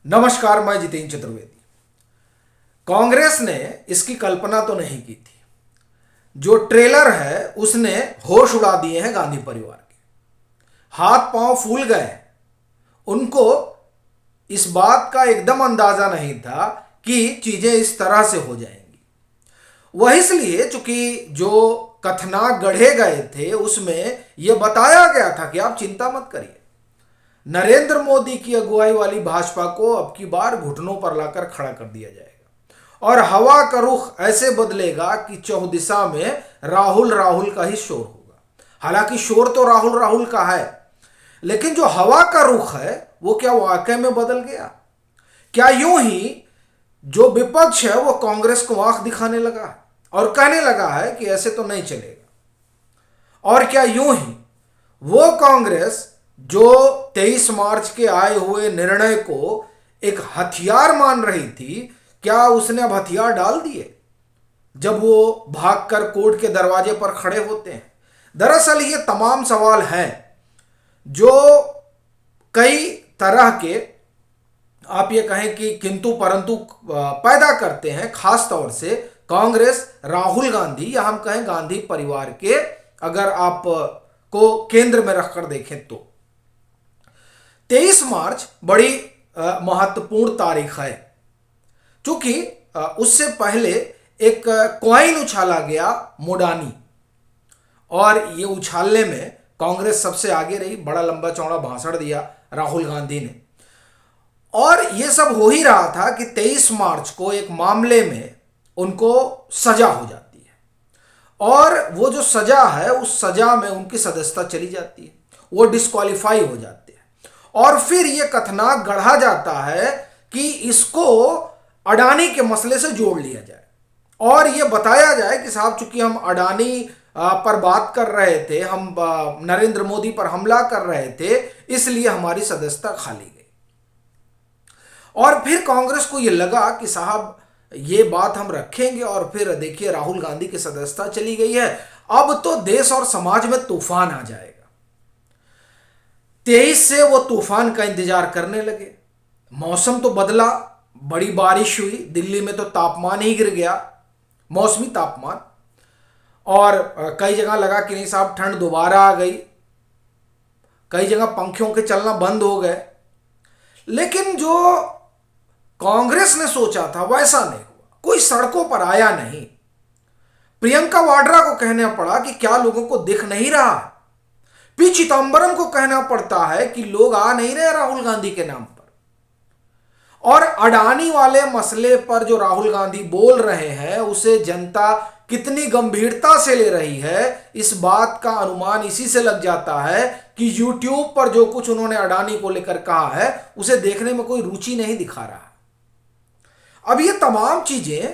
नमस्कार, मैं जितेंद्र चतुर्वेदी। कांग्रेस ने इसकी कल्पना तो नहीं की थी। जो ट्रेलर है उसने होश उड़ा दिए हैं गांधी परिवार के। हाथ पांव फूल गए। उनको इस बात का एकदम अंदाजा नहीं था कि चीजें इस तरह से हो जाएंगी। वह इसलिए चूंकि जो कथनाक गढ़े गए थे उसमें यह बताया गया था कि आप चिंता मत करिए, नरेंद्र मोदी की अगुवाई वाली भाजपा को अब की बार घुटनों पर लाकर खड़ा कर दिया जाएगा और हवा का रुख ऐसे बदलेगा कि चौदिशा में राहुल राहुल का ही शोर होगा। हालांकि शोर तो राहुल राहुल का है, लेकिन जो हवा का रुख है वो क्या वाकई में बदल गया? क्या यूं ही जो विपक्ष है वो कांग्रेस को आंख दिखाने लगा है और कहने लगा है कि ऐसे तो नहीं चलेगा? और क्या यूं ही वो कांग्रेस जो 23 मार्च के आए हुए निर्णय को एक हथियार मान रही थी, क्या उसने अब हथियार डाल दिए जब वो भागकर कोर्ट के दरवाजे पर खड़े होते हैं? दरअसल ये तमाम सवाल हैं जो कई तरह के, आप ये कहें कि किंतु परंतु पैदा करते हैं, खास तौर से कांग्रेस, राहुल गांधी या हम कहें गांधी परिवार के, अगर आप को केंद्र में रखकर देखें तो 23 मार्च बड़ी महत्वपूर्ण तारीख है। चूंकि उससे पहले एक कॉइन उछाला गया मोडानी, और ये उछालने में कांग्रेस सबसे आगे रही। बड़ा लंबा चौड़ा भाषण दिया राहुल गांधी ने, और ये सब हो ही रहा था कि 23 मार्च को एक मामले में उनको सजा हो जाती है, और वो जो सजा है उस सजा में उनकी सदस्यता चली जाती है, वो डिस्क्वालीफाई हो जाते हैं। और फिर ये कथनाक गढ़ा जाता है कि इसको अडानी के मसले से जोड़ लिया जाए और ये बताया जाए कि साहब चूंकि हम अडानी पर बात कर रहे थे, हम नरेंद्र मोदी पर हमला कर रहे थे, इसलिए हमारी सदस्यता खाली गई। और फिर कांग्रेस को ये लगा कि साहब ये बात हम रखेंगे, और फिर देखिए राहुल गांधी की सदस्यता चली गई है, अब तो देश और समाज में तूफान आ जाएगा। 23 से वो तूफान का इंतजार करने लगे। मौसम तो बदला, बड़ी बारिश हुई, दिल्ली में तो तापमान ही गिर गया, मौसमी तापमान, और कई जगह लगा कि नहीं साहब ठंड दोबारा आ गई, कई जगह पंखों के चलना बंद हो गए। लेकिन जो कांग्रेस ने सोचा था वैसा नहीं हुआ, कोई सड़कों पर आया नहीं। प्रियंका वाड्रा को कहना पड़ा कि क्या लोगों को दिख नहीं रहा? पी चिदंबरम को कहना पड़ता है कि लोग आ नहीं रहे राहुल गांधी के नाम पर। और अडानी वाले मसले पर जो राहुल गांधी बोल रहे हैं उसे जनता कितनी गंभीरता से ले रही है, इस बात का अनुमान इसी से लग जाता है कि YouTube पर जो कुछ उन्होंने अडानी को लेकर कहा है उसे देखने में कोई रुचि नहीं दिखा रहा। अब ये तमाम चीजें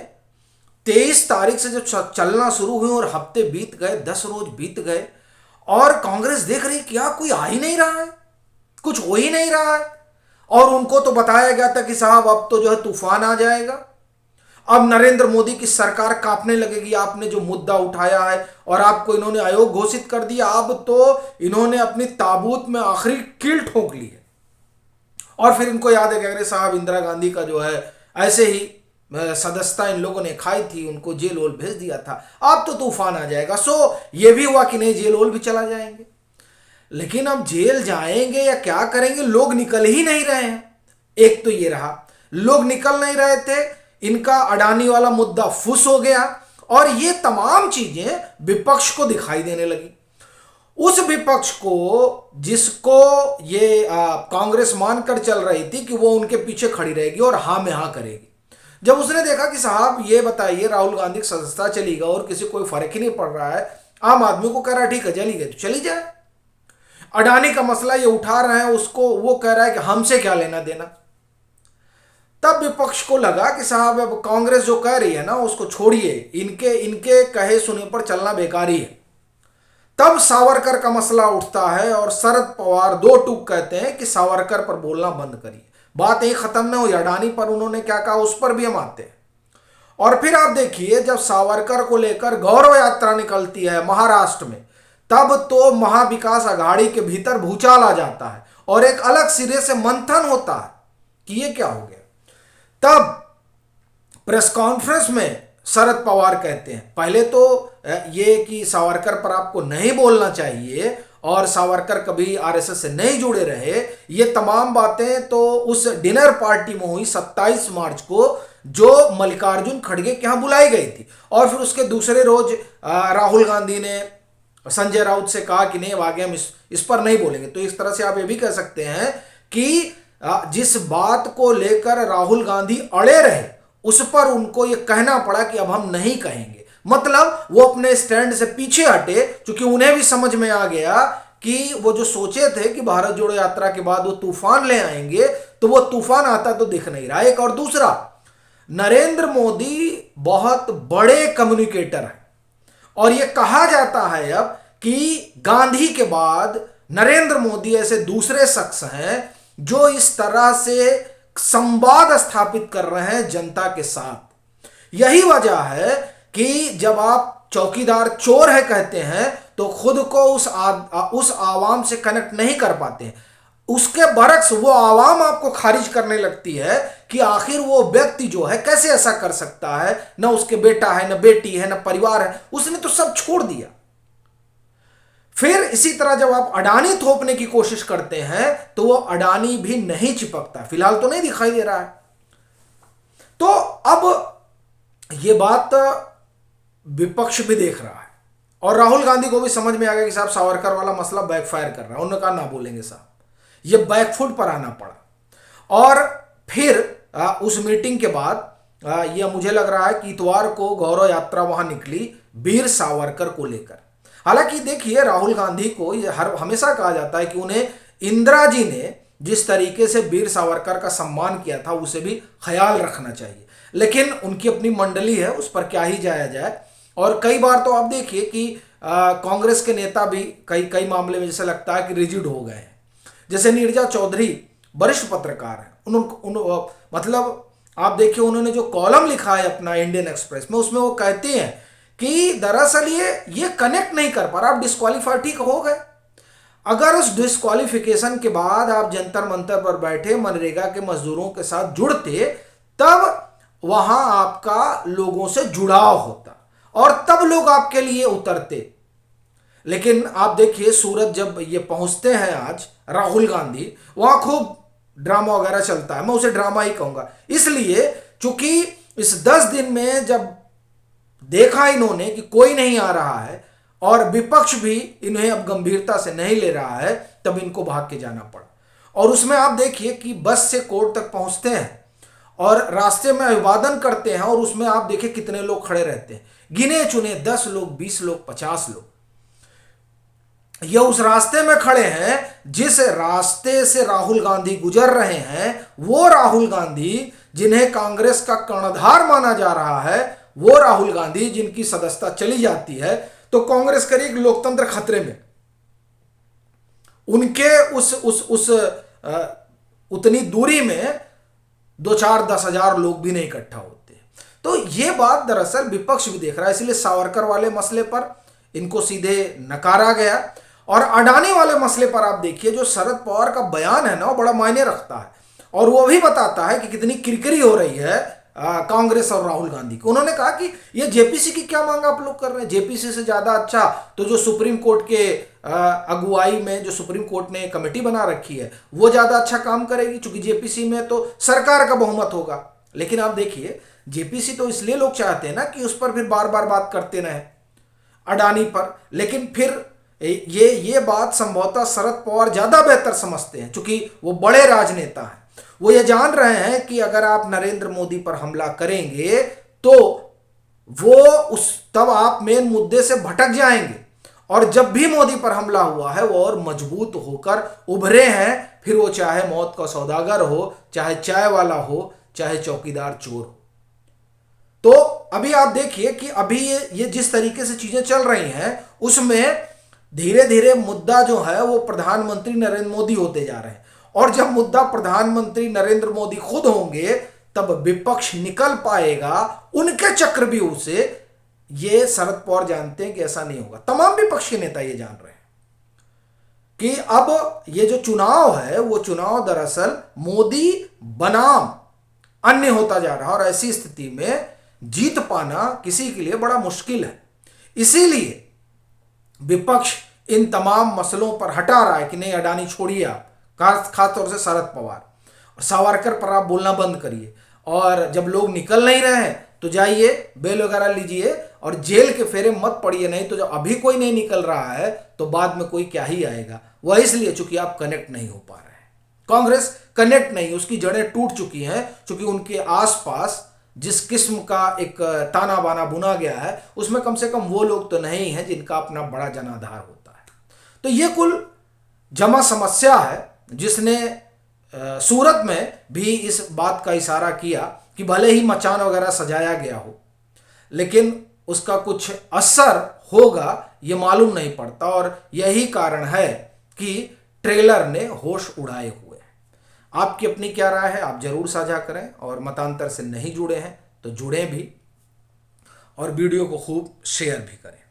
23 तारीख से जो चलना शुरू हुई और हफ्ते बीत गए, 10 रोज बीत गए, और कांग्रेस देख रही क्या कोई आ ही नहीं रहा है, कुछ हो ही नहीं रहा है। और उनको तो बताया गया था कि साहब अब तो जो है तूफान आ जाएगा, अब नरेंद्र मोदी की सरकार कांपने लगेगी, आपने जो मुद्दा उठाया है और आपको इन्होंने आयोग घोषित कर दिया, अब तो इन्होंने अपनी ताबूत में आखिरी कील ठोक ली है। और फिर इनको याद है कि अरे साहब इंदिरा गांधी का जो है ऐसे ही सदस्यता इन लोगों ने खाई थी, उनको जेल वोल भेज दिया था, अब तो तूफान आ जाएगा। सो ये भी हुआ कि नहीं, जेल वोल भी चला जाएंगे। लेकिन अब जेल जाएंगे या क्या करेंगे, लोग निकल ही नहीं रहे हैं। एक तो ये रहा, लोग निकल नहीं रहे थे, इनका अडानी वाला मुद्दा फुस हो गया, और ये तमाम चीजें विपक्ष को दिखाई देने लगी। उस विपक्ष को जिसको ये कांग्रेस मानकर चल रही थी कि वो उनके पीछे खड़ी रहेगी और हाँ में हाँ करेगी, जब उसने देखा कि साहब ये बताइए राहुल गांधी की सदस्यता चली गई और किसी कोई फर्क ही नहीं पड़ रहा है, आम आदमी को कह रहा है ठीक है चली गई तो चली जाए। अडानी का मसला ये उठा रहे हैं, उसको वो कह रहा है कि हमसे क्या लेना देना। तब विपक्ष को लगा कि साहब अब कांग्रेस जो कह रही है ना उसको छोड़िए, इनके कहे सुने पर चलना बेकार ही है। तब सावरकर का मसला उठता है और शरद पवार दो टूक कहते हैं कि सावरकर पर बोलना बंद करिए। बात यही खत्म न हुई, अडानी पर उन्होंने क्या कहा उस पर भी हम आते हैं। और फिर आप देखिए जब सावरकर को लेकर गौरव यात्रा निकलती है महाराष्ट्र में, तब तो महाविकास आघाड़ी के भीतर भूचाल आ जाता है और एक अलग सिरे से मंथन होता है कि ये क्या हो गया। तब प्रेस कॉन्फ्रेंस में शरद पवार कहते हैं, पहले तो ये कि सावरकर पर आपको नहीं बोलना चाहिए और सावरकर कभी आरएसएस से नहीं जुड़े रहे, ये तमाम बातें तो उस डिनर पार्टी में हुई 27 मार्च को, जो मल्लिकार्जुन खड़गे के यहां बुलाई गई थी। और फिर उसके दूसरे रोज राहुल गांधी ने संजय राउत से कहा कि नहीं, अब आगे हम इस पर नहीं बोलेंगे। तो इस तरह से आप ये भी कह सकते हैं कि जिस बात को लेकर राहुल गांधी अड़े रहे, उस पर उनको ये कहना पड़ा कि अब हम नहीं कहेंगे। मतलब वो अपने स्टैंड से पीछे हटे, क्योंकि उन्हें भी समझ में आ गया कि वो जो सोचे थे कि भारत जोड़ो यात्रा के बाद वो तूफान ले आएंगे, तो वो तूफान आता तो दिख नहीं रहा। एक और दूसरा, नरेंद्र मोदी बहुत बड़े कम्युनिकेटर हैं और ये कहा जाता है अब कि गांधी के बाद नरेंद्र मोदी ऐसे दूसरे शख्स हैं जो इस तरह से संवाद स्थापित कर रहे हैं जनता के साथ। यही वजह है कि जब आप चौकीदार चोर है कहते हैं तो खुद को उस आवाम से कनेक्ट नहीं कर पाते, उसके बरक्स वो आवाम आपको खारिज करने लगती है कि आखिर वो व्यक्ति जो है कैसे ऐसा कर सकता है, न उसके बेटा है, न बेटी है, न परिवार है, उसने तो सब छोड़ दिया। फिर इसी तरह जब आप अडानी थोपने की कोशिश करते हैं तो वो अडानी भी नहीं चिपकता, फिलहाल तो नहीं दिखाई दे रहा है। तो अब ये बात विपक्ष भी देख रहा है और राहुल गांधी को भी समझ में आ गया कि साहब सावरकर वाला मसला बैकफायर कर रहा है। उन्होंने कहा ना बोलेंगे साहब, ये बैकफुट पर आना पड़ा। और फिर उस मीटिंग के बाद यह मुझे लग रहा है कि इतवार को गौरव यात्रा वहां निकली वीर सावरकर को लेकर। हालांकि देखिए, राहुल गांधी को यह हमेशा कहा जाता है कि उन्हें इंदिरा जी ने जिस तरीके से वीर सावरकर का सम्मान किया था उसे भी ख्याल रखना चाहिए, लेकिन उनकी अपनी मंडली है, उस पर क्या ही जाया जाए। और कई बार तो आप देखिए कि कांग्रेस के नेता भी कई मामले में जैसे लगता है कि रिजिड हो गए हैं। जैसे नीरजा चौधरी वरिष्ठ पत्रकार हैं, मतलब आप देखिए उन्होंने जो कॉलम लिखा है अपना इंडियन एक्सप्रेस में, उसमें वो कहते हैं कि दरअसल ये कनेक्ट नहीं कर पा रहा। आप डिस्क्वालीफाई ठीक हो गए, अगर उस डिस्क्वालिफिकेशन के बाद आप जंतर मंतर पर बैठे मनरेगा के मजदूरों के साथ जुड़ते, तब वहां आपका लोगों से जुड़ाव होता और तब लोग आपके लिए उतरते। लेकिन आप देखिए सूरत जब ये पहुंचते हैं आज राहुल गांधी, वहां खूब ड्रामा वगैरह चलता है, मैं उसे ड्रामा ही कहूंगा, इसलिए चूंकि इस 10 दिन में जब देखा इन्होंने कि कोई नहीं आ रहा है और विपक्ष भी इन्हें अब गंभीरता से नहीं ले रहा है, तब इनको भाग के जाना पड़ा। और उसमें आप देखिए कि बस से कोर्ट तक पहुंचते हैं और रास्ते में अभिवादन करते हैं और उसमें आप देखिए कितने लोग खड़े रहते हैं, गिने चुने 10 लोग, 20 लोग, 50 लोग। ये उस रास्ते में खड़े हैं जिस रास्ते से राहुल गांधी गुजर रहे हैं, वो राहुल गांधी जिन्हें कांग्रेस का कर्णधार माना जा रहा है, वो राहुल गांधी जिनकी सदस्यता चली जाती है तो कांग्रेस करेगी लोकतंत्र खतरे में। उनके उतनी दूरी में 2-4-10,000 लोग भी नहीं इकट्ठा होते। तो ये बात दरअसल विपक्ष भी देख रहा है, इसलिए सावरकर वाले मसले पर इनको सीधे नकारा गया। और अडानी वाले मसले पर आप देखिए जो शरद पवार का बयान है ना, वो बड़ा मायने रखता है और वो भी बताता है कि कितनी किरकिरी हो रही है कांग्रेस और राहुल गांधी को। उन्होंने कहा कि ये जेपीसी की क्या मांग आप लोग कर रहे हैं, जेपीसी से ज्यादा अच्छा तो जो सुप्रीम कोर्ट के अगुवाई में जो सुप्रीम कोर्ट ने कमेटी बना रखी है वो ज्यादा अच्छा काम करेगी, क्योंकि जेपीसी में तो सरकार का बहुमत होगा। लेकिन आप देखिए जेपीसी तो इसलिए लोग चाहते हैं ना कि उस पर फिर बार बार बात करते रहे अडानी पर, लेकिन फिर ये बात संभवतः शरद पवार ज्यादा बेहतर समझते हैं, क्योंकि वो बड़े राजनेता हैं। वो ये जान रहे हैं कि अगर आप नरेंद्र मोदी पर हमला करेंगे तो तब आप मेन मुद्दे से भटक जाएंगे, और जब भी मोदी पर हमला हुआ है वो और मजबूत होकर उभरे हैं, फिर वो चाहे मौत का सौदागर हो, चाहे चाय वाला हो, चाहे चौकीदार चोर हो। तो अभी आप देखिए कि अभी ये जिस तरीके से चीजें चल रही हैं उसमें धीरे धीरे मुद्दा जो है वो प्रधानमंत्री नरेंद्र मोदी होते जा रहे हैं, और जब मुद्दा प्रधानमंत्री नरेंद्र मोदी खुद होंगे तब विपक्ष निकल पाएगा उनके चक्रव्यूह से। ये शरद पवार जानते हैं कि ऐसा नहीं होगा, तमाम विपक्षी नेता ये जान रहे हैं। कि अब ये जो चुनाव है वो चुनाव दरअसल मोदी बनाम अन्य होता जा रहा है, और ऐसी स्थिति में जीत पाना किसी के लिए बड़ा मुश्किल है। इसीलिए विपक्ष इन तमाम मसलों पर हटा रहा है कि नहीं, अडानी छोड़िए आप, खास तौर से शरद पवार और सावरकर पर आप बोलना बंद करिए, और जब लोग निकल नहीं रहे हैं तो जाइए बेल वगैरह लीजिए और जेल के फेरे मत पड़िए, नहीं तो जब अभी कोई नहीं निकल रहा है तो बाद में कोई क्या ही आएगा। वह इसलिए चूंकि आप कनेक्ट नहीं हो पा रहे हैं, कांग्रेस कनेक्ट नहीं, उसकी जड़ें टूट चुकी हैं, क्योंकि उनके आसपास जिस किस्म का एक ताना बाना बुना गया है उसमें कम से कम वो लोग तो नहीं हैं जिनका अपना बड़ा जनाधार होता है। तो ये कुल जमा समस्या है जिसने सूरत में भी इस बात का इशारा किया कि भले ही मचान वगैरह सजाया गया हो, लेकिन उसका कुछ असर होगा ये मालूम नहीं पड़ता, और यही कारण है कि ट्रेलर ने होश उड़ाए हुए हैं। आपकी अपनी क्या राय है, आप जरूर साझा करें, और मतांतर से नहीं जुड़े हैं तो जुड़ें भी, और वीडियो को खूब शेयर भी करें।